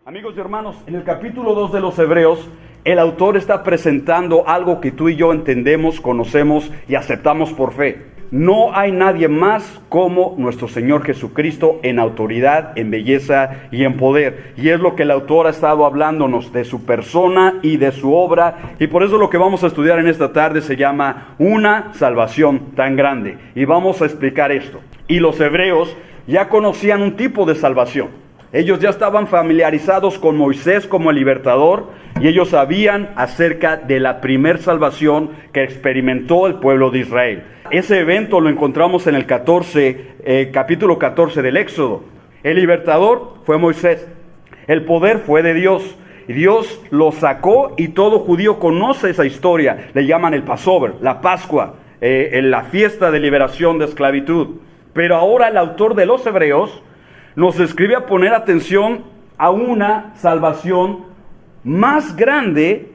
Amigos y hermanos, en el capítulo 2 de los Hebreos, el autor está presentando algo que tú y yo entendemos, conocemos y aceptamos por fe. No hay nadie más como nuestro Señor Jesucristo en autoridad, en belleza y en poder. Y es lo que el autor ha estado hablándonos de su persona y de su obra. Y por eso lo que vamos a estudiar en esta tarde se llama una salvación tan grande. Y vamos a explicar esto. Y los hebreos ya conocían un tipo de salvación. Ellos ya estaban familiarizados con Moisés como el libertador y ellos sabían acerca de la primer salvación que experimentó el pueblo de Israel. Ese evento lo encontramos en el capítulo 14 del Éxodo. El libertador fue Moisés, el poder fue de Dios. Y Dios lo sacó y todo judío conoce esa historia. Le llaman el Passover, la Pascua, la fiesta de liberación de esclavitud. Pero ahora el autor de los Hebreos nos escribe a poner atención a una salvación más grande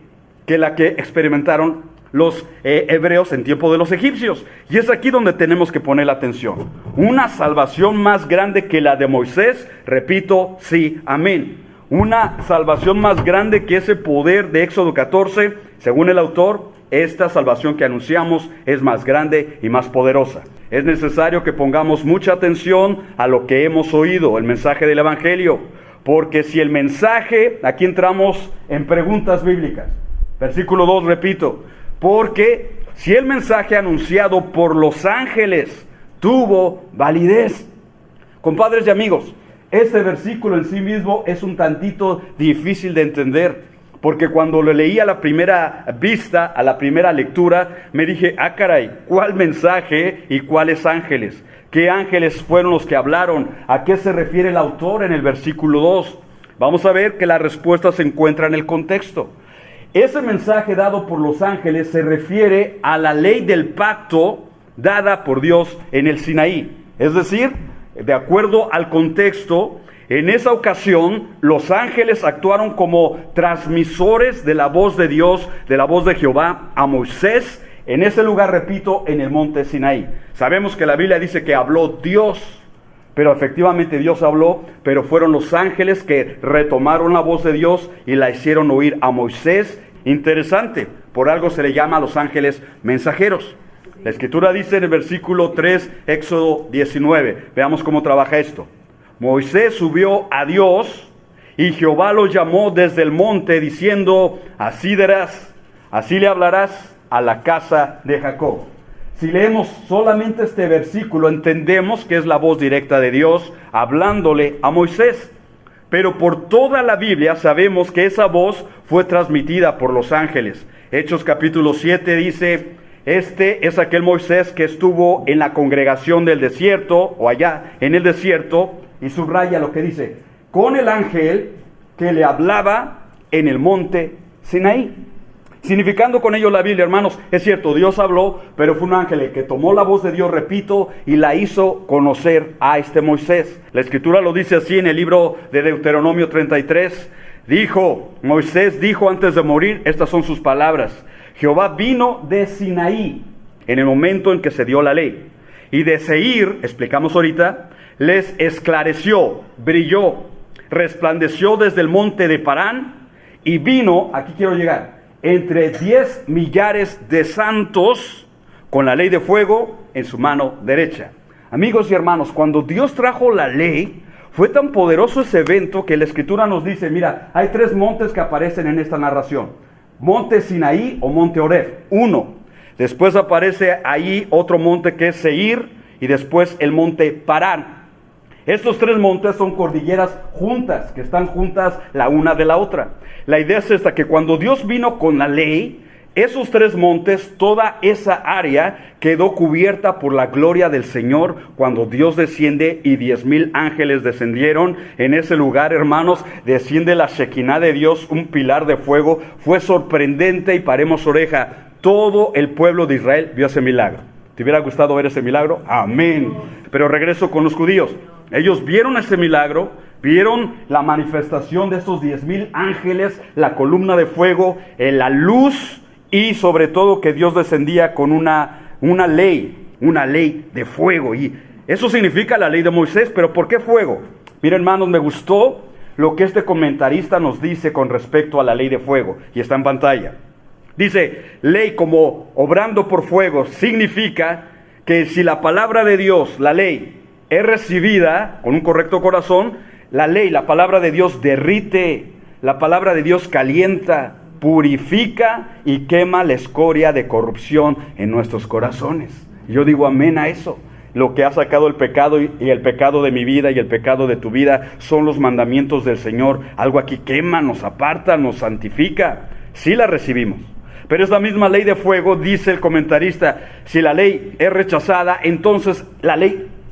que la que experimentaron los hebreos en tiempo de los egipcios. Y es aquí donde tenemos que poner la atención. Una salvación más grande que la de Moisés, repito, sí, amén. Una salvación más grande que ese poder de Éxodo 14, según el autor, esta salvación que anunciamos es más grande y más poderosa. Es necesario que pongamos mucha atención a lo que hemos oído, el mensaje del Evangelio, porque si el mensaje, aquí entramos en preguntas bíblicas. Versículo 2, repito, porque si el mensaje anunciado por los ángeles tuvo validez. Compadres y amigos, este versículo en sí mismo es un tantito difícil de entender. Porque cuando lo leí a la primera vista, a la primera lectura, me dije, caray, ¿cuál mensaje y cuáles ángeles? ¿Qué ángeles fueron los que hablaron? ¿A qué se refiere el autor en el versículo 2? Vamos a ver que la respuesta se encuentra en el contexto. Ese mensaje dado por los ángeles se refiere a la ley del pacto dada por Dios en el Sinaí. Es decir, de acuerdo al contexto, en esa ocasión, los ángeles actuaron como transmisores de la voz de Dios, de la voz de Jehová a Moisés, en ese lugar, repito, en el monte Sinaí. Sabemos que la Biblia dice que habló Dios, pero efectivamente Dios habló, pero fueron los ángeles que retomaron la voz de Dios y la hicieron oír a Moisés. Interesante, por algo se le llama a los ángeles mensajeros. La Escritura dice en el versículo 3, Éxodo 19, veamos cómo trabaja esto. Moisés subió a Dios y Jehová lo llamó desde el monte diciendo, así dirás, así le hablarás a la casa de Jacob. Si leemos solamente este versículo, entendemos que es la voz directa de Dios hablándole a Moisés. Pero por toda la Biblia sabemos que esa voz fue transmitida por los ángeles. Hechos capítulo 7 dice, este es aquel Moisés que estuvo en la congregación del desierto, o allá en el desierto, y subraya lo que dice, con el ángel que le hablaba en el monte Sinaí. Significando con ello la Biblia, hermanos, es cierto, Dios habló, pero fue un ángel el que tomó la voz de Dios, repito, y la hizo conocer a este Moisés. La Escritura lo dice así en el libro de Deuteronomio 33. Moisés dijo antes de morir, estas son sus palabras, Jehová vino de Sinaí en el momento en que se dio la ley. Y de Seir, explicamos ahorita, les esclareció, brilló, resplandeció desde el monte de Parán y vino, aquí quiero llegar, entre 10 millares de santos con la ley de fuego en su mano derecha. Amigos y hermanos, cuando Dios trajo la ley, fue tan poderoso ese evento que la Escritura nos dice, mira, hay 3 montes que aparecen en esta narración. Monte Sinaí o monte Oreb, uno. Después aparece ahí otro monte que es Seir y después el monte Parán. Estos 3 montes son cordilleras juntas, que están juntas la una de la otra. La idea es esta, que cuando Dios vino con la ley, esos 3 montes, toda esa área quedó cubierta por la gloria del Señor cuando Dios desciende y 10,000 ángeles descendieron. En ese lugar, hermanos, desciende la Shekinah de Dios, un pilar de fuego. Fue sorprendente y paremos oreja. Todo el pueblo de Israel vio ese milagro. ¿Te hubiera gustado ver ese milagro? Amén. Pero regreso con los judíos. Ellos vieron ese milagro, vieron la manifestación de estos 10,000 ángeles, la columna de fuego, la luz y sobre todo que Dios descendía con una ley de fuego. Y eso significa la ley de Moisés. ¿Pero por qué fuego? Miren, hermanos, me gustó lo que este comentarista nos dice con respecto a la ley de fuego, y está en pantalla. Dice, ley como obrando por fuego significa que si la palabra de Dios, la ley, es recibida con un correcto corazón, la ley, la palabra de Dios derrite, la palabra de Dios calienta, purifica y quema la escoria de corrupción en nuestros corazones. Yo digo amén a eso. Lo que ha sacado el pecado y el pecado de mi vida y el pecado de tu vida son los mandamientos del Señor. Algo aquí quema, nos aparta, nos santifica. Sí la recibimos. Pero es la misma ley de fuego, dice el comentarista. Si la ley es rechazada, entonces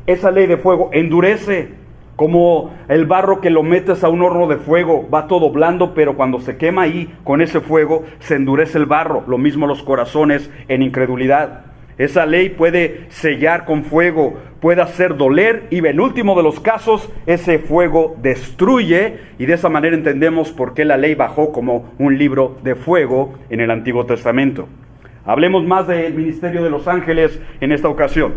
esa ley de fuego endurece. Como el barro que lo metes a un horno de fuego, va todo blando, pero cuando se quema ahí con ese fuego, se endurece el barro. Lo mismo los corazones en incredulidad. Esa ley puede sellar con fuego, puede hacer doler, y en último de los casos, ese fuego destruye, y de esa manera entendemos por qué la ley bajó como un libro de fuego en el Antiguo Testamento. Hablemos más del ministerio de los ángeles en esta ocasión.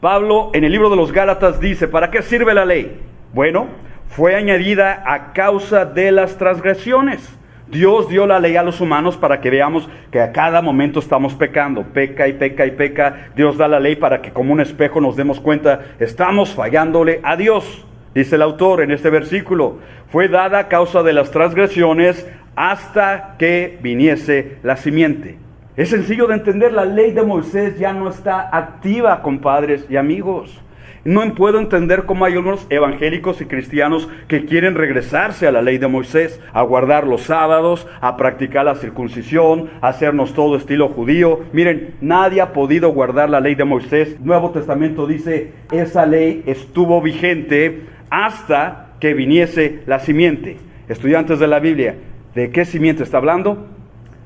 Pablo en el libro de los Gálatas dice, ¿para qué sirve la ley? Bueno, fue añadida a causa de las transgresiones. Dios dio la ley a los humanos para que veamos que a cada momento estamos pecando, peca y peca y peca. Dios da la ley para que como un espejo nos demos cuenta, estamos fallándole a Dios. Dice el autor en este versículo, fue dada a causa de las transgresiones hasta que viniese la simiente. Es sencillo de entender, la ley de Moisés ya no está activa, compadres y amigos. No puedo entender cómo hay algunos evangélicos y cristianos que quieren regresarse a la ley de Moisés, a guardar los sábados, a practicar la circuncisión, a hacernos todo estilo judío. Miren, nadie ha podido guardar la ley de Moisés. Nuevo Testamento dice, esa ley estuvo vigente hasta que viniese la simiente. Estudiantes de la Biblia, ¿de qué simiente está hablando?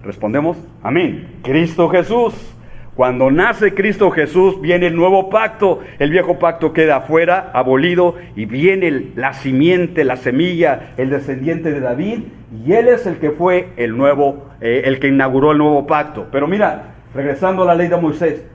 Respondemos, amén. Cristo Jesús. Cuando nace Cristo Jesús, viene el nuevo pacto. El viejo pacto queda afuera, abolido, y viene la simiente, la semilla, el descendiente de David, y él es el que fue el que inauguró el nuevo pacto. Pero mira, regresando a la ley de Moisés,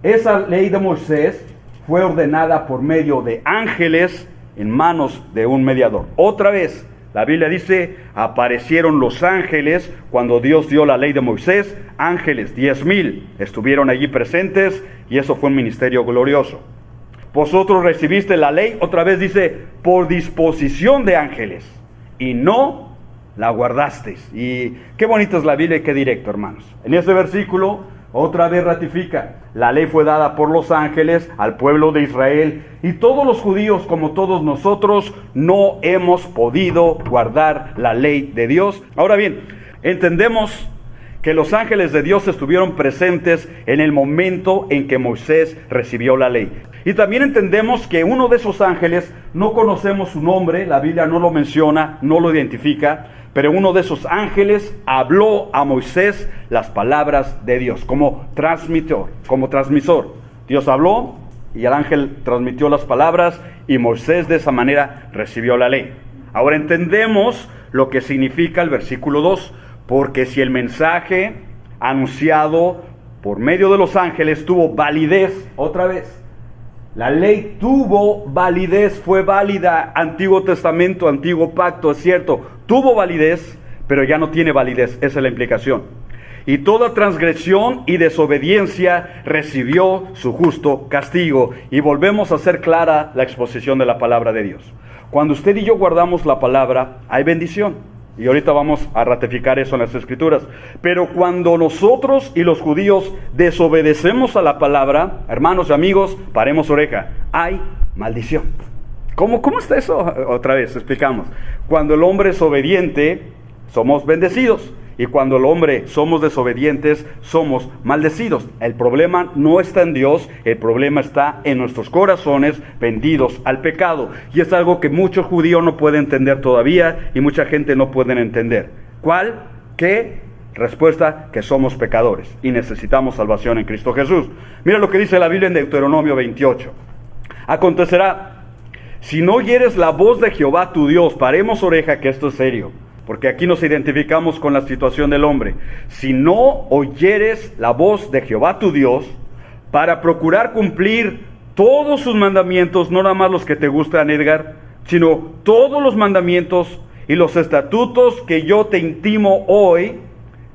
esa ley de Moisés fue ordenada por medio de ángeles en manos de un mediador. Otra vez, la Biblia dice, aparecieron los ángeles cuando Dios dio la ley de Moisés. Ángeles, 10,000 estuvieron allí presentes, y eso fue un ministerio glorioso. Vosotros recibiste la ley, otra vez dice, por disposición de ángeles, y no la guardasteis. Y qué bonita es la Biblia y qué directo, hermanos. En este versículo, otra vez ratifica, la ley fue dada por los ángeles al pueblo de Israel, y todos los judíos, como todos nosotros, no hemos podido guardar la ley de Dios. Ahora bien, entendemos que los ángeles de Dios estuvieron presentes en el momento en que Moisés recibió la ley. Y también entendemos que uno de esos ángeles, no conocemos su nombre, la Biblia no lo menciona, no lo identifica, pero uno de esos ángeles habló a Moisés las palabras de Dios, como transmisor. Dios habló y el ángel transmitió las palabras, y Moisés de esa manera recibió la ley. Ahora entendemos lo que significa el versículo 2, porque si el mensaje anunciado por medio de los ángeles tuvo validez, otra vez, la ley tuvo validez, fue válida, Antiguo Testamento, Antiguo Pacto, es cierto, tuvo validez, pero ya no tiene validez, esa es la implicación. Y toda transgresión y desobediencia recibió su justo castigo. Y volvemos a hacer clara la exposición de la palabra de Dios. Cuando usted y yo guardamos la palabra, hay bendición. Y ahorita vamos a ratificar eso en las Escrituras. Pero cuando nosotros y los judíos desobedecemos a la palabra, hermanos y amigos, paremos oreja, hay maldición. ¿Cómo está eso? Otra vez, explicamos. Cuando el hombre es obediente, somos bendecidos. Y cuando el hombre somos desobedientes, somos maldecidos. El problema no está en Dios, el problema está en nuestros corazones vendidos al pecado. Y es algo que muchos judíos no pueden entender todavía, y mucha gente no pueden entender. ¿Cuál? ¿Qué? Respuesta, que somos pecadores y necesitamos salvación en Cristo Jesús. Mira lo que dice la Biblia en Deuteronomio 28. Acontecerá, si no oyeres la voz de Jehová tu Dios, paremos oreja que esto es serio, porque aquí nos identificamos con la situación del hombre. Si no oyeres la voz de Jehová tu Dios, para procurar cumplir todos sus mandamientos, no nada más los que te gustan, Edgar, sino todos los mandamientos y los estatutos que yo te intimo hoy,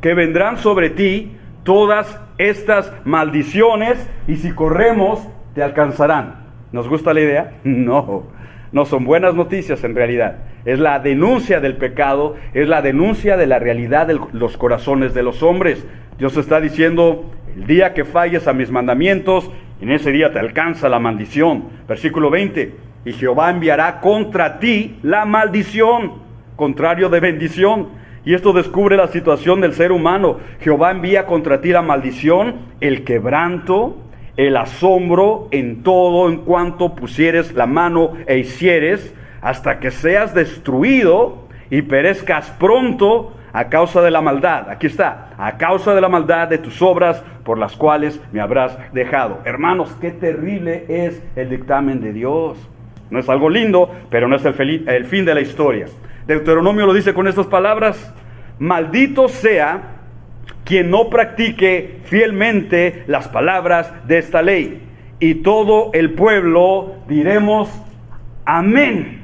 que vendrán sobre ti todas estas maldiciones, y si corremos, te alcanzarán. ¿Nos gusta la idea? No son buenas noticias en realidad. Es la denuncia del pecado, es la denuncia de la realidad de los corazones de los hombres. Dios está diciendo, el día que falles a mis mandamientos, en ese día te alcanza la maldición. Versículo 20, y Jehová enviará contra ti la maldición, contrario de bendición. Y esto descubre la situación del ser humano. Jehová envía contra ti la maldición, el quebranto, el asombro en todo en cuanto pusieres la mano e hicieres, hasta que seas destruido y perezcas pronto a causa de la maldad. Aquí está, a causa de la maldad de tus obras por las cuales me habrás dejado. Hermanos, qué terrible es el dictamen de Dios. No es algo lindo, pero no es el fin de la historia. Deuteronomio lo dice con estas palabras: maldito sea quien no practique fielmente las palabras de esta ley. Y todo el pueblo diremos amén.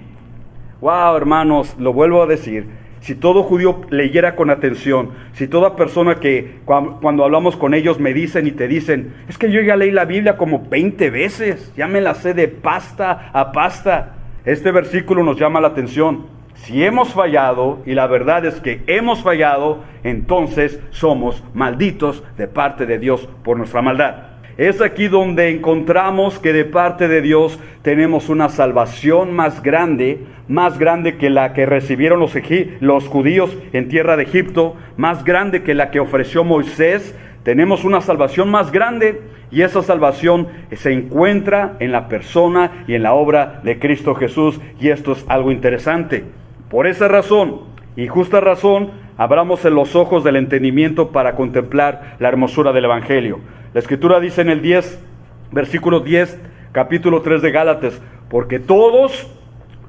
Wow, hermanos, lo vuelvo a decir. Si todo judío leyera con atención, si toda persona que cuando hablamos con ellos me dicen y te dicen, es que yo ya leí la Biblia como 20 veces, ya me la sé de pasta a pasta. Este versículo nos llama la atención. Si hemos fallado, y la verdad es que hemos fallado, entonces somos malditos de parte de Dios por nuestra maldad. Es aquí donde encontramos que de parte de Dios tenemos una salvación más grande que la que recibieron los judíos en tierra de Egipto, más grande que la que ofreció Moisés. Tenemos una salvación más grande, y esa salvación se encuentra en la persona y en la obra de Cristo Jesús, y esto es algo interesante. Por esa razón, y justa razón, abramos los ojos del entendimiento para contemplar la hermosura del Evangelio. La Escritura dice en el 10, versículo 10, capítulo 3 de Gálatas, porque todos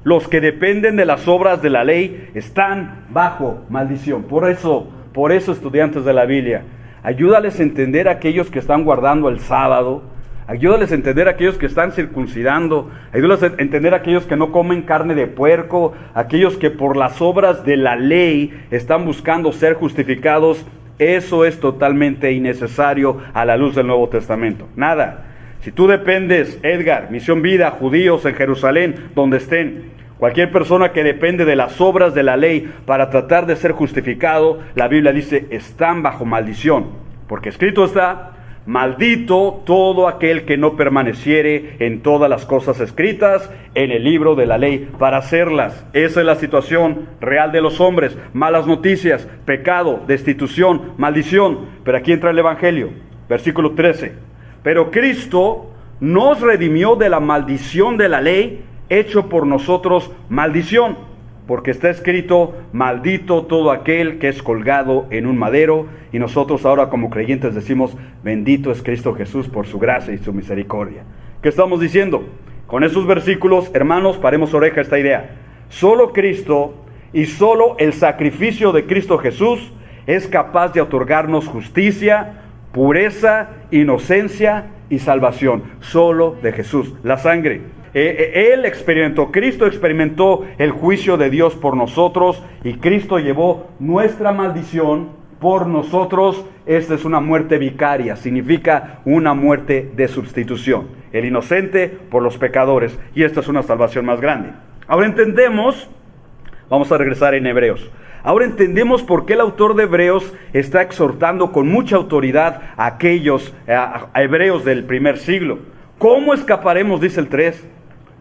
los que dependen de las obras de la ley están bajo maldición. Por eso, estudiantes de la Biblia, ayúdales a entender a aquellos que están guardando el sábado, ayúdales a entender a aquellos que están circuncidando, ayúdales a entender a aquellos que no comen carne de puerco, aquellos que por las obras de la ley están buscando ser justificados. Eso es totalmente innecesario a la luz del Nuevo Testamento. Nada. Si tú dependes, Edgar, Misión Vida, judíos en Jerusalén, donde estén, cualquier persona que depende de las obras de la ley para tratar de ser justificado, la Biblia dice, están bajo maldición. Porque escrito está, maldito todo aquel que no permaneciere en todas las cosas escritas en el libro de la ley para hacerlas. Esa es la situación real de los hombres. Malas noticias, pecado, destitución, maldición. Pero aquí entra el Evangelio. Versículo 13. Pero Cristo nos redimió de la maldición de la ley, hecho por nosotros maldición. Porque está escrito, maldito todo aquel que es colgado en un madero. Y nosotros ahora como creyentes decimos, bendito es Cristo Jesús por su gracia y su misericordia. ¿Qué estamos diciendo? Con esos versículos, hermanos, paremos oreja a esta idea. Solo Cristo y solo el sacrificio de Cristo Jesús es capaz de otorgarnos justicia, pureza, inocencia y salvación. Solo de Jesús, la sangre. Cristo experimentó el juicio de Dios por nosotros, y Cristo llevó nuestra maldición por nosotros. Esta es una muerte vicaria, significa una muerte de sustitución. El inocente por los pecadores, y esta es una salvación más grande. Ahora entendemos, vamos a regresar en Hebreos. Ahora entendemos por qué el autor de Hebreos está exhortando con mucha autoridad a aquellos a hebreos del primer siglo. ¿Cómo escaparemos, dice el 3?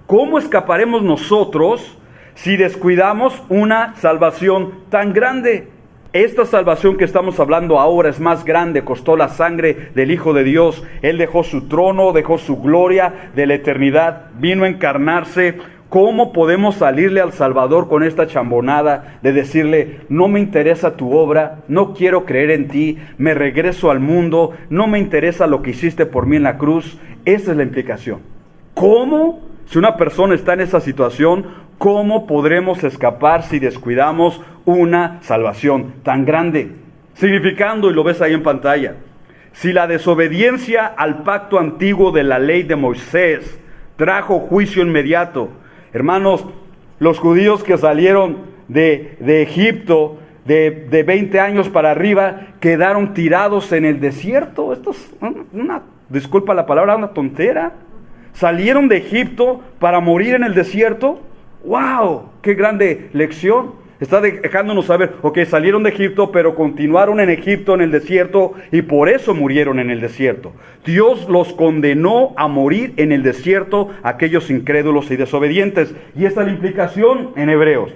¿Cómo escaparemos nosotros si descuidamos una salvación tan grande? Esta salvación que estamos hablando ahora es más grande, costó la sangre del Hijo de Dios. Él dejó su trono, dejó su gloria de la eternidad, vino a encarnarse. ¿Cómo podemos salirle al Salvador con esta chambonada de decirle, no me interesa tu obra, no quiero creer en ti, me regreso al mundo, no me interesa lo que hiciste por mí en la cruz? Esa es la implicación. ¿Cómo? Si una persona está en esa situación, ¿cómo podremos escapar si descuidamos una salvación tan grande? Significando, y lo ves ahí en pantalla, si la desobediencia al pacto antiguo de la ley de Moisés trajo juicio inmediato, hermanos, Los judíos que salieron de Egipto de 20 años para arriba quedaron tirados en el desierto. Esto es disculpa la palabra, una tontera. Salieron de Egipto para morir en el desierto. ¡Wow! ¡Qué grande lección! Está dejándonos saber, ok, salieron de Egipto, pero continuaron en Egipto, en el desierto, y por eso murieron en el desierto. Dios los condenó a morir en el desierto, aquellos incrédulos y desobedientes. Y esta es la implicación en Hebreos.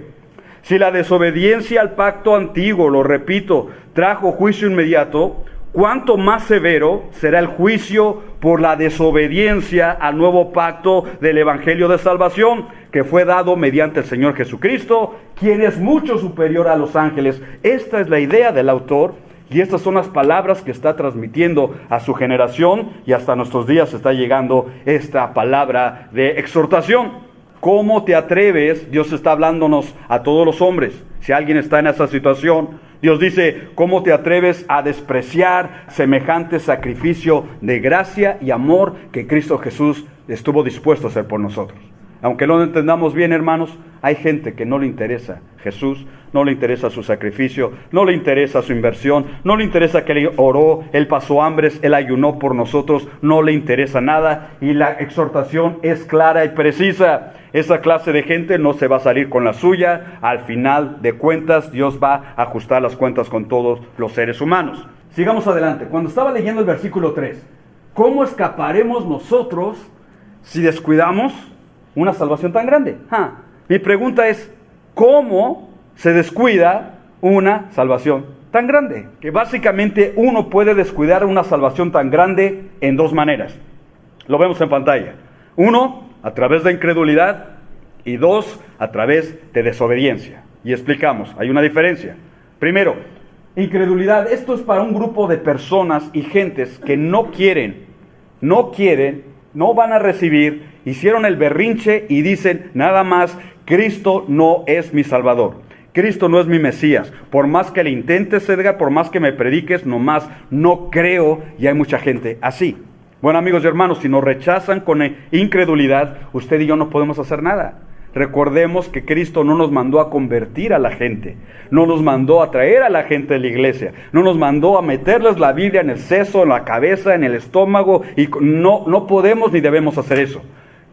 Si la desobediencia al pacto antiguo, lo repito, trajo juicio inmediato, ¿cuánto más severo será el juicio por la desobediencia al nuevo pacto del Evangelio de Salvación, que fue dado mediante el Señor Jesucristo, quien es mucho superior a los ángeles? Esta es la idea del autor, y estas son las palabras que está transmitiendo a su generación, y hasta nuestros días está llegando esta palabra de exhortación. ¿Cómo te atreves? Dios está hablándonos a todos los hombres. Si alguien está en esa situación, Dios dice, ¿cómo te atreves a despreciar semejante sacrificio de gracia y amor que Cristo Jesús estuvo dispuesto a hacer por nosotros? Aunque no lo entendamos bien, hermanos, hay gente que no le interesa Jesús, no le interesa su sacrificio, no le interesa su inversión, no le interesa que Él oró, Él pasó hambres, Él ayunó por nosotros, no le interesa nada, y la exhortación es clara y precisa. Esa clase de gente no se va a salir con la suya. Al final de cuentas, Dios va a ajustar las cuentas con todos los seres humanos. Sigamos adelante. Cuando estaba leyendo el versículo 3, ¿cómo escaparemos nosotros si descuidamos una salvación tan grande? Mi pregunta es, ¿cómo se descuida una salvación tan grande? Que básicamente uno puede descuidar una salvación tan grande en dos maneras. Lo vemos en pantalla. Uno, a través de incredulidad, y dos, a través de desobediencia. Y explicamos, hay una diferencia. Primero, incredulidad. Esto es para un grupo de personas y gentes que no quieren, no van a recibir, hicieron el berrinche y dicen nada más, Cristo no es mi Salvador, Cristo no es mi Mesías. Por más que le intentes, Edgar, por más que me prediques, nomás no creo, y hay mucha gente así. Bueno, amigos y hermanos, si nos rechazan con incredulidad, usted y yo no podemos hacer nada. Recordemos que Cristo no nos mandó a convertir a la gente, no nos mandó a traer a la gente de la iglesia, no nos mandó a meterles la Biblia en el seso, en la cabeza, en el estómago, y no podemos ni debemos hacer eso.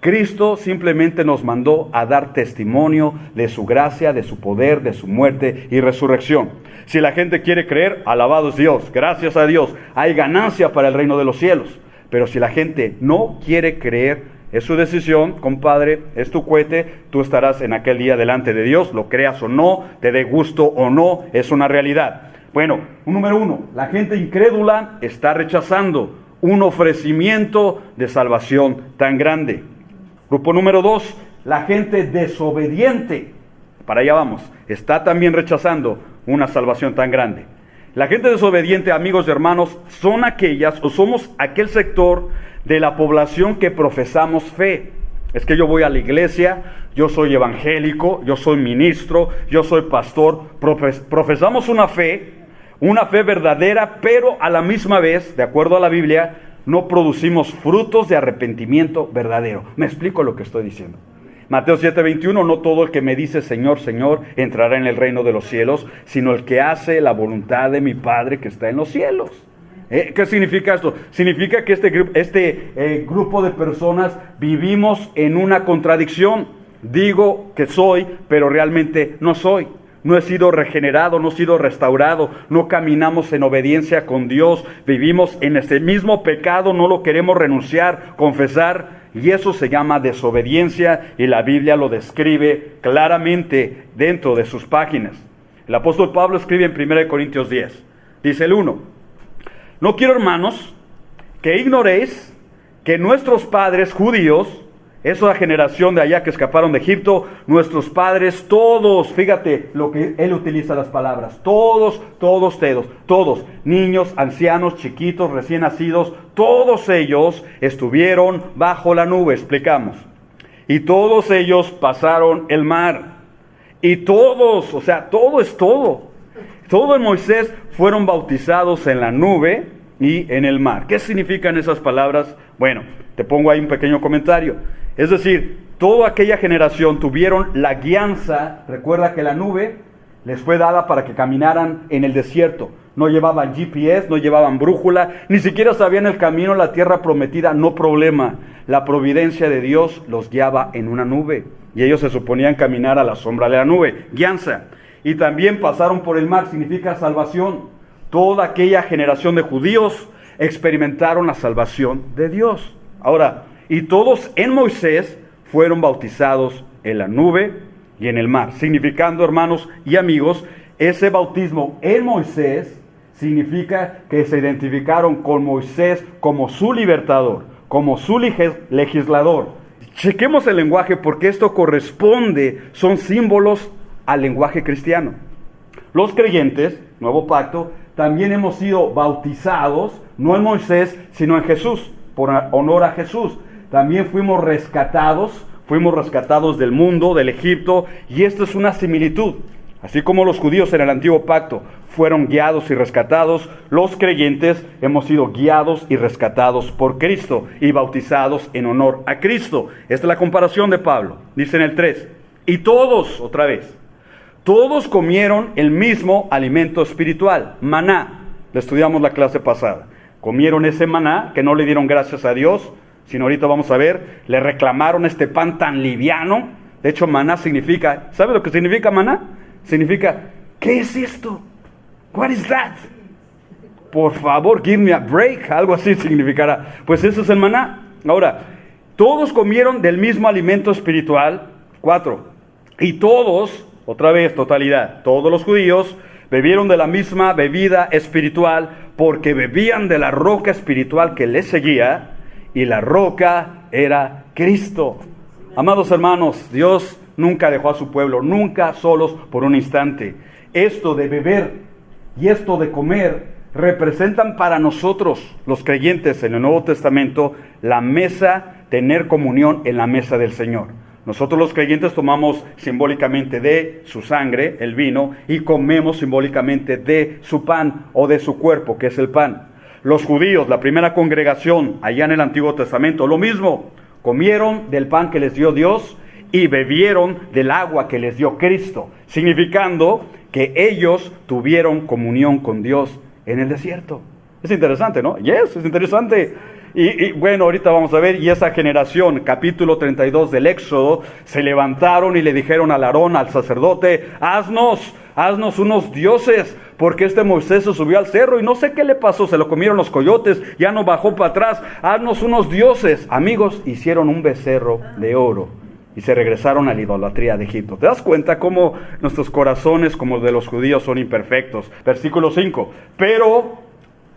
Cristo simplemente nos mandó a dar testimonio de su gracia, de su poder, de su muerte y resurrección. Si la gente quiere creer, alabado es Dios, gracias a Dios, hay ganancia para el reino de los cielos. Pero si la gente no quiere creer, es su decisión, compadre, es tu cohete, tú estarás en aquel día delante de Dios, lo creas o no, te dé gusto o no, es una realidad. Bueno, número uno, la gente incrédula está rechazando un ofrecimiento de salvación tan grande. Grupo número 2, la gente desobediente, para allá vamos, está también rechazando una salvación tan grande. La gente desobediente, amigos y hermanos, son aquellas, o somos aquel sector de la población que profesamos fe. Es que yo voy a la iglesia, yo soy evangélico, yo soy ministro, yo soy pastor. Profesamos una fe verdadera, pero a la misma vez, de acuerdo a la Biblia, no producimos frutos de arrepentimiento verdadero. Me explico lo que estoy diciendo. Mateo 7:21, no todo el que me dice Señor, Señor, entrará en el reino de los cielos, sino el que hace la voluntad de mi Padre que está en los cielos. ¿Qué significa esto? Significa que este grupo de personas vivimos en una contradicción. Digo que soy, pero realmente no soy. No he sido regenerado, no he sido restaurado, no caminamos en obediencia con Dios, vivimos en ese mismo pecado, no lo queremos renunciar, confesar. Y eso se llama desobediencia, y la Biblia lo describe claramente dentro de sus páginas. El apóstol Pablo escribe en 1 Corintios 10, dice el 1, no quiero, hermanos, que ignoréis que nuestros padres judíos, esa generación de allá que escaparon de Egipto, nuestros padres todos, fíjate lo que él utiliza las palabras, todos, niños, ancianos, chiquitos, recién nacidos, todos ellos estuvieron bajo la nube, explicamos, y todos ellos pasaron el mar, y todos, o sea, todo es todo en Moisés fueron bautizados en la nube y en el mar. ¿Qué significan esas palabras? Bueno, te pongo ahí un pequeño comentario. Es decir, toda aquella generación tuvieron la guianza. Recuerda que la nube les fue dada para que caminaran en el desierto. No llevaban GPS, no llevaban brújula, ni siquiera sabían el camino a la tierra prometida, no problema. La providencia de Dios los guiaba en una nube y ellos se suponían caminar a la sombra de la nube, guianza. Y también pasaron por el mar, significa salvación. Toda aquella generación de judíos experimentaron la salvación de Dios. Ahora, y todos en Moisés fueron bautizados en la nube y en el mar, significando, hermanos y amigos, ese bautismo en Moisés significa que se identificaron con Moisés como su libertador, como su legislador. Chequemos el lenguaje porque esto corresponde, son símbolos al lenguaje cristiano. Los creyentes, nuevo pacto, también hemos sido bautizados, no en Moisés, sino en Jesús, por honor a Jesús. También fuimos rescatados del mundo, del Egipto, y esto es una similitud. Así como los judíos en el antiguo pacto fueron guiados y rescatados, los creyentes hemos sido guiados y rescatados por Cristo y bautizados en honor a Cristo. Esta es la comparación de Pablo. Dice en el 3, y todos, otra vez, todos comieron el mismo alimento espiritual, maná. Le estudiamos la clase pasada. Comieron ese maná, que no le dieron gracias a Dios, sino ahorita vamos a ver, le reclamaron este pan tan liviano. De hecho, maná significa, ¿sabe lo que significa maná? Significa, ¿qué es esto? What is that? Por favor, give me a break. Algo así significará. Pues eso es el maná. Ahora, todos comieron del mismo alimento espiritual. 4. Y todos, otra vez, totalidad, todos los judíos bebieron de la misma bebida espiritual porque bebían de la roca espiritual que les seguía, y la roca era Cristo. Amados hermanos, Dios nunca dejó a su pueblo, nunca solos por un instante. Esto de beber y esto de comer representan para nosotros, los creyentes en el Nuevo Testamento, la mesa, tener comunión en la mesa del Señor. Nosotros los creyentes tomamos simbólicamente de su sangre, el vino, y comemos simbólicamente de su pan o de su cuerpo, que es el pan. Los judíos, la primera congregación allá en el Antiguo Testamento, lo mismo, comieron del pan que les dio Dios y bebieron del agua que les dio Cristo, significando que ellos tuvieron comunión con Dios en el desierto. Es interesante, ¿no? Yes, es interesante. Y bueno, ahorita vamos a ver, y esa generación, capítulo 32 del Éxodo, se levantaron y le dijeron al Aarón, al sacerdote, haznos unos dioses, porque este Moisés se subió al cerro y no sé qué le pasó, se lo comieron los coyotes, ya no bajó para atrás, haznos unos dioses. Amigos, hicieron un becerro de oro y se regresaron a la idolatría de Egipto. ¿Te das cuenta cómo nuestros corazones, como los de los judíos, son imperfectos? Versículo 5, pero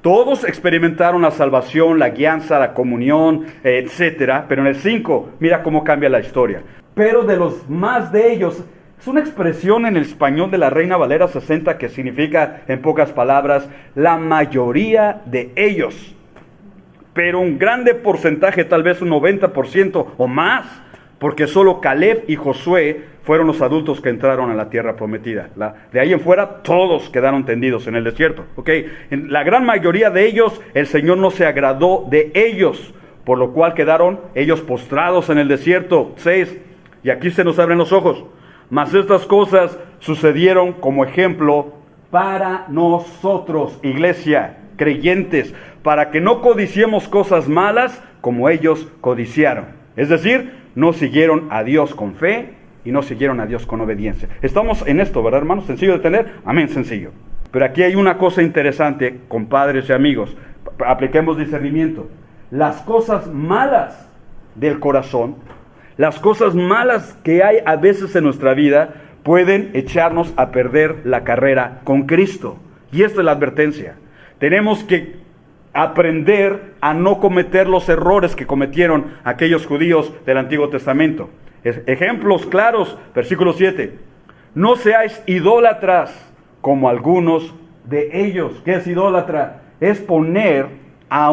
todos experimentaron la salvación, la guianza, la comunión, etcétera. Pero en el 5, mira cómo cambia la historia. Pero de los más de ellos, es una expresión en el español de la Reina Valera 60 que significa, en pocas palabras, la mayoría de ellos. Pero un grande porcentaje, tal vez un 90% o más, porque solo Caleb y Josué fueron los adultos que entraron a la tierra prometida. De ahí en fuera, todos quedaron tendidos en el desierto. ¿Okay? En la gran mayoría de ellos, el Señor no se agradó de ellos, por lo cual quedaron ellos postrados en el desierto. 6, y aquí se nos abren los ojos. Mas estas cosas sucedieron como ejemplo para nosotros, iglesia, creyentes, para que no codiciemos cosas malas como ellos codiciaron. Es decir, no siguieron a Dios con fe y no siguieron a Dios con obediencia. Estamos en esto, ¿verdad, hermanos? ¿Sencillo de entender? Amén, sencillo. Pero aquí hay una cosa interesante, compadres y amigos. Apliquemos discernimiento. Las cosas malas del corazón, las cosas malas que hay a veces en nuestra vida, pueden echarnos a perder la carrera con Cristo. Y esta es la advertencia. Tenemos que aprender a no cometer los errores que cometieron aquellos judíos del Antiguo Testamento. Ejemplos claros, versículo 7. No seáis idólatras como algunos de ellos. ¿Qué es idólatra? Es poner a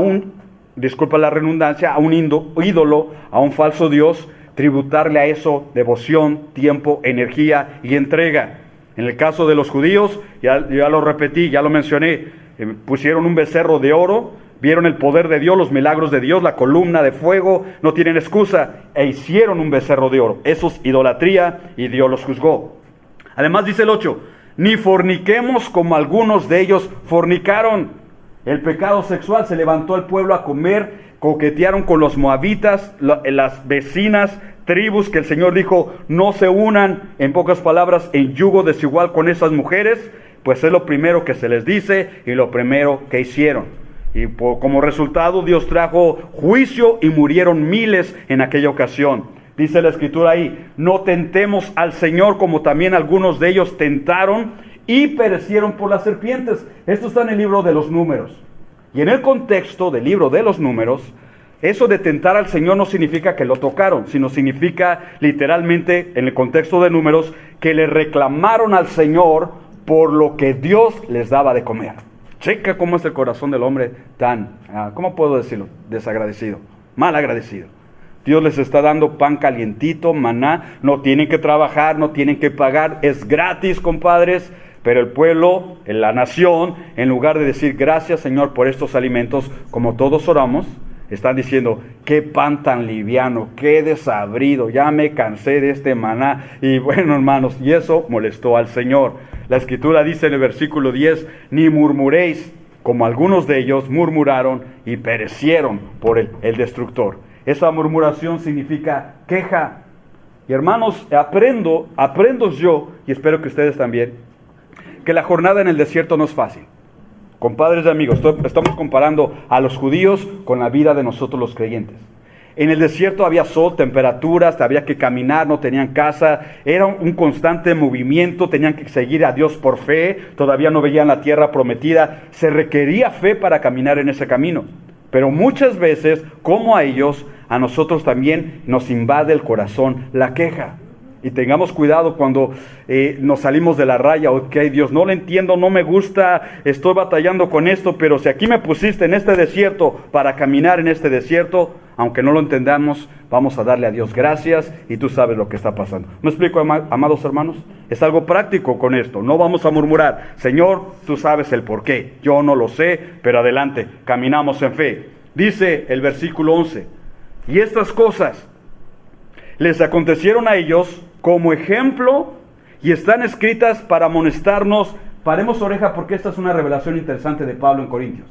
disculpa la redundancia, a un ídolo, a un falso Dios, tributarle a eso devoción, tiempo, energía y entrega. En el caso de los judíos, ya lo repetí, ya lo mencioné, pusieron un becerro de oro, Vieron el poder de Dios, los milagros de Dios, la columna de fuego, no tienen excusa, e hicieron un becerro de oro. Eso es idolatría y Dios los juzgó. Además dice el 8, ni forniquemos como algunos de ellos fornicaron. El pecado sexual, se levantó el pueblo a comer, coquetearon con los moabitas, las vecinas tribus que el Señor dijo, no se unan, en pocas palabras, en yugo desigual con esas mujeres, pues es lo primero que se les dice y lo primero que hicieron. Y como resultado Dios trajo juicio y murieron miles en aquella ocasión. Dice la Escritura ahí, no tentemos al Señor como también algunos de ellos tentaron y perecieron por las serpientes. Esto está en el libro de los Números. Y en el contexto del libro de los Números, eso de tentar al Señor no significa que lo tocaron, sino significa literalmente, en el contexto de Números, que le reclamaron al Señor por lo que Dios les daba de comer. Checa cómo es el corazón del hombre tan, ¿cómo puedo decirlo? Desagradecido, mal agradecido. Dios les está dando pan calientito, maná, no tienen que trabajar, no tienen que pagar, es gratis, compadres. Pero el pueblo, la nación, en lugar de decir gracias Señor por estos alimentos, como todos oramos, están diciendo, qué pan tan liviano, qué desabrido, ya me cansé de este maná. Y bueno, hermanos, y eso molestó al Señor. La Escritura dice en el versículo 10, ni murmuréis, como algunos de ellos murmuraron y perecieron por el destructor. Esa murmuración significa queja. Y hermanos, aprendo yo, y espero que ustedes también, que la jornada en el desierto no es fácil. Compadres y amigos, estamos comparando a los judíos con la vida de nosotros los creyentes. En el desierto había sol, temperaturas, había que caminar, no tenían casa, era un constante movimiento, tenían que seguir a Dios por fe, todavía no veían la tierra prometida, se requería fe para caminar en ese camino. Pero muchas veces, como a ellos, a nosotros también nos invade el corazón la queja. Y tengamos cuidado cuando nos salimos de la raya. Ok, Dios, no lo entiendo, no me gusta, estoy batallando con esto, pero si aquí me pusiste en este desierto para caminar en este desierto, aunque no lo entendamos, vamos a darle a Dios gracias y tú sabes lo que está pasando. ¿Me explico, amados hermanos? Es algo práctico con esto, no vamos a murmurar. Señor, tú sabes el por qué, yo no lo sé, pero adelante, caminamos en fe. Dice el versículo 11, y estas cosas les acontecieron a ellos como ejemplo y están escritas para amonestarnos. Paremos oreja porque esta es una revelación interesante de Pablo en Corintios.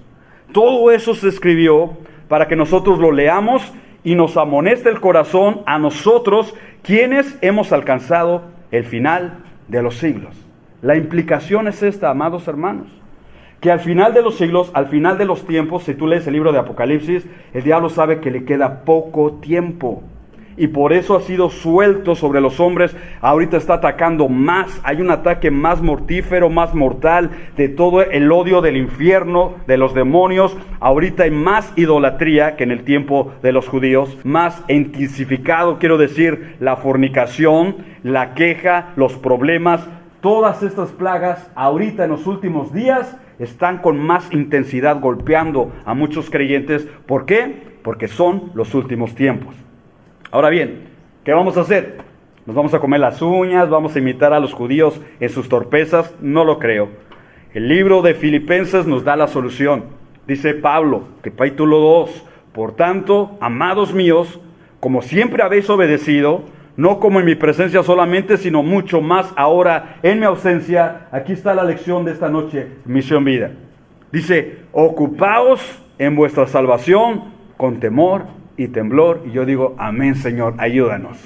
Todo eso se escribió para que nosotros lo leamos y nos amoneste el corazón a nosotros, quienes hemos alcanzado el final de los siglos. La implicación es esta, amados hermanos, que al final de los siglos, al final de los tiempos, si tú lees el libro de Apocalipsis, el diablo sabe que le queda poco tiempo. Y por eso ha sido suelto sobre los hombres. Ahorita está atacando más. Hay un ataque más mortífero, más mortal, de todo el odio del infierno, de los demonios. Ahorita hay más idolatría que en el tiempo de los judíos. Más intensificado, quiero decir, la fornicación, la queja, los problemas. Todas estas plagas, ahorita en los últimos días, están con más intensidad golpeando a muchos creyentes. ¿Por qué? Porque son los últimos tiempos. Ahora bien, ¿qué vamos a hacer? ¿Nos vamos a comer las uñas? ¿Vamos a imitar a los judíos en sus torpezas? No lo creo. El libro de Filipenses nos da la solución. Dice Pablo, capítulo 2, por tanto, amados míos, como siempre habéis obedecido, no como en mi presencia solamente, sino mucho más ahora en mi ausencia. Aquí está la lección de esta noche, Misión Vida. Dice, ocupaos en vuestra salvación con temor y temblor. Y yo digo, amén, Señor, ayúdanos.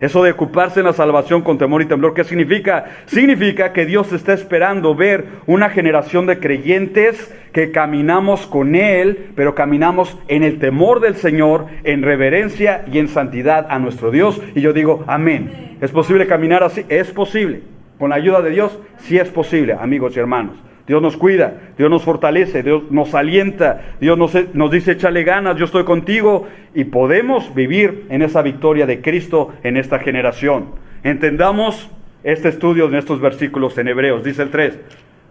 Eso de ocuparse en la salvación con temor y temblor, ¿qué significa? Significa que Dios está esperando ver una generación de creyentes que caminamos con Él, pero caminamos en el temor del Señor, en reverencia y en santidad a nuestro Dios. Y yo digo, amén. ¿Es posible caminar así? Es posible. Con la ayuda de Dios, sí es posible, amigos y hermanos. Dios nos cuida, Dios nos fortalece, Dios nos alienta, Dios nos dice, échale ganas, yo estoy contigo, y podemos vivir en esa victoria de Cristo en esta generación. Entendamos este estudio en estos versículos en Hebreos. Dice el 3,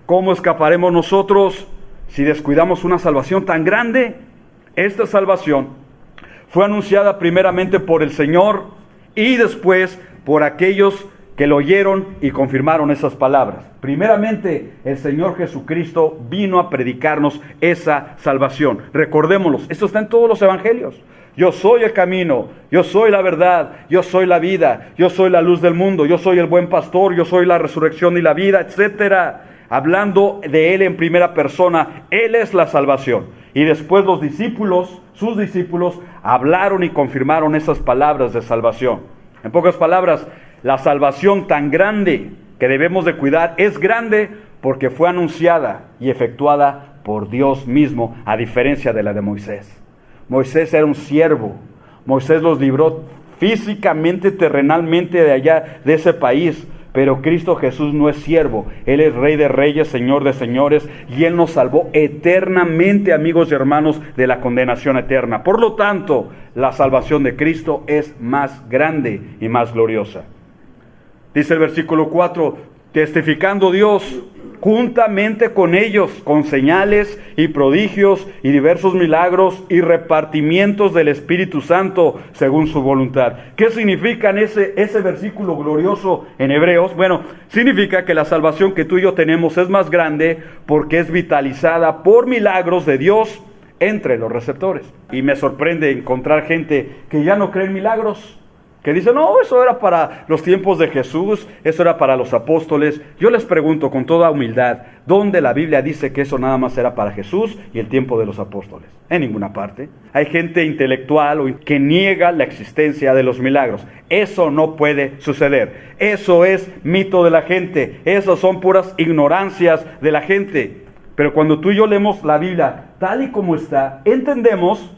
¿cómo escaparemos nosotros si descuidamos una salvación tan grande? Esta salvación fue anunciada primeramente por el Señor y después por aquellos que lo oyeron y confirmaron esas palabras. Primeramente, el Señor Jesucristo vino a predicarnos esa salvación. Recordémoslo, esto está en todos los evangelios. Yo soy el camino, yo soy la verdad, yo soy la vida, yo soy la luz del mundo, yo soy el buen pastor, yo soy la resurrección y la vida, etcétera. Hablando de Él en primera persona, Él es la salvación. Y después los discípulos, sus discípulos, hablaron y confirmaron esas palabras de salvación. En pocas palabras, la salvación tan grande que debemos de cuidar es grande porque fue anunciada y efectuada por Dios mismo, a diferencia de la de Moisés. Moisés era un siervo. Moisés los libró físicamente, terrenalmente de allá, de ese país. Pero Cristo Jesús no es siervo. Él es Rey de reyes, Señor de señores. Y Él nos salvó eternamente, amigos y hermanos, de la condenación eterna. Por lo tanto, la salvación de Cristo es más grande y más gloriosa. Dice el versículo 4, testificando Dios juntamente con ellos, con señales y prodigios y diversos milagros y repartimientos del Espíritu Santo según su voluntad. ¿Qué significa ese versículo glorioso en Hebreos? Bueno, significa que la salvación que tú y yo tenemos es más grande porque es vitalizada por milagros de Dios entre los receptores. Y me sorprende encontrar gente que ya no cree en milagros, que dice, no, eso era para los tiempos de Jesús, eso era para los apóstoles. Yo les pregunto con toda humildad, ¿dónde la Biblia dice que eso nada más era para Jesús y el tiempo de los apóstoles? En ninguna parte. Hay gente intelectual que niega la existencia de los milagros. Eso no puede suceder. Eso es mito de la gente. Esas son puras ignorancias de la gente. Pero cuando tú y yo leemos la Biblia tal y como está, entendemos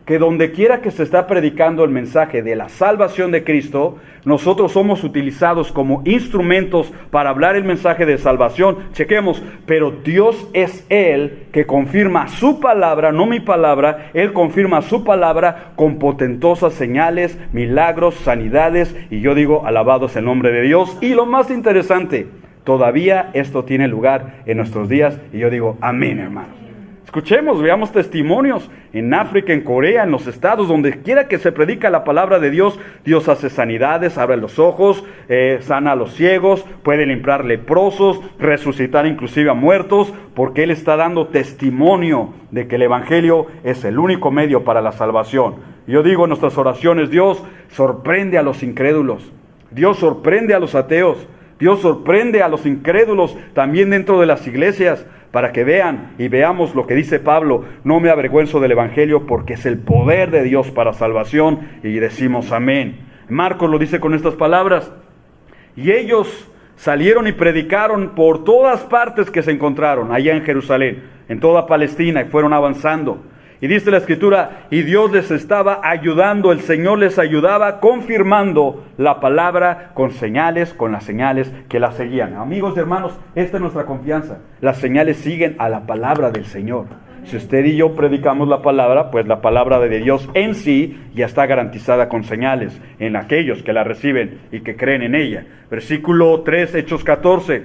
que donde quiera que se está predicando el mensaje de la salvación de Cristo, nosotros somos utilizados como instrumentos para hablar el mensaje de salvación. Chequemos, pero Dios es Él que confirma su palabra, no mi palabra. Él confirma su palabra con potentosas señales, milagros, sanidades, y yo digo, alabado es el nombre de Dios. Y lo más interesante, todavía esto tiene lugar en nuestros días, y yo digo, amén, hermanos. Escuchemos, veamos testimonios en África, en Corea, en los estados, donde quiera que se predica la palabra de Dios, Dios hace sanidades, abre los ojos, sana a los ciegos, puede limpiar leprosos, resucitar inclusive a muertos, porque Él está dando testimonio de que el Evangelio es el único medio para la salvación. Yo digo en nuestras oraciones, Dios sorprende a los incrédulos, Dios sorprende a los ateos, Dios sorprende a los incrédulos también dentro de las iglesias, para que vean y veamos lo que dice Pablo, no me avergüenzo del Evangelio porque es el poder de Dios para salvación, y decimos amén. Marcos lo dice con estas palabras, y ellos salieron y predicaron por todas partes que se encontraron, allá en Jerusalén, en toda Palestina, y fueron avanzando. Y dice la Escritura, y Dios les estaba ayudando, el Señor les ayudaba, confirmando la palabra con señales, con las señales que la seguían. Amigos y hermanos, esta es nuestra confianza. Las señales siguen a la palabra del Señor. Si usted y yo predicamos la palabra, pues la palabra de Dios en sí ya está garantizada con señales en aquellos que la reciben y que creen en ella. Versículo 3, Hechos 14.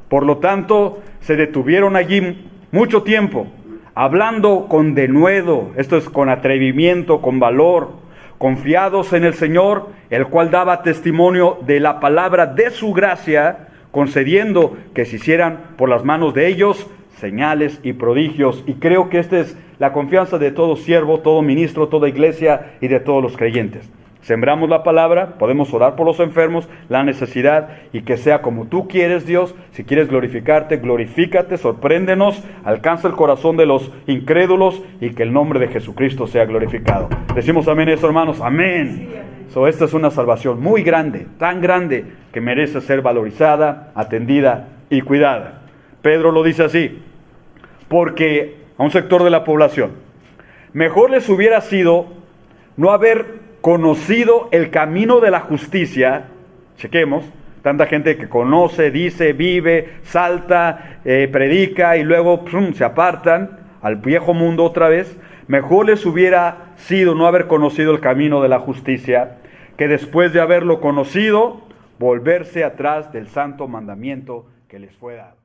Por lo tanto, se detuvieron allí mucho tiempo, hablando con denuedo, esto es con atrevimiento, con valor, confiados en el Señor, el cual daba testimonio de la palabra de su gracia, concediendo que se hicieran por las manos de ellos señales y prodigios. Y creo que esta es la confianza de todo siervo, todo ministro, toda iglesia y de todos los creyentes. Sembramos la palabra, podemos orar por los enfermos, la necesidad, y que sea como tú quieres, Dios. Si quieres glorificarte, glorifícate, sorpréndenos, alcanza el corazón de los incrédulos, y que el nombre de Jesucristo sea glorificado. Decimos amén eso, hermanos, amén. Esta es una salvación muy grande, tan grande, que merece ser valorizada, atendida y cuidada. Pedro lo dice así, porque a un sector de la población, mejor les hubiera sido no haber conocido el camino de la justicia. Chequemos, tanta gente que conoce, dice, vive, salta, predica y luego se apartan al viejo mundo otra vez. Mejor les hubiera sido no haber conocido el camino de la justicia, que después de haberlo conocido, volverse atrás del santo mandamiento que les fue dado.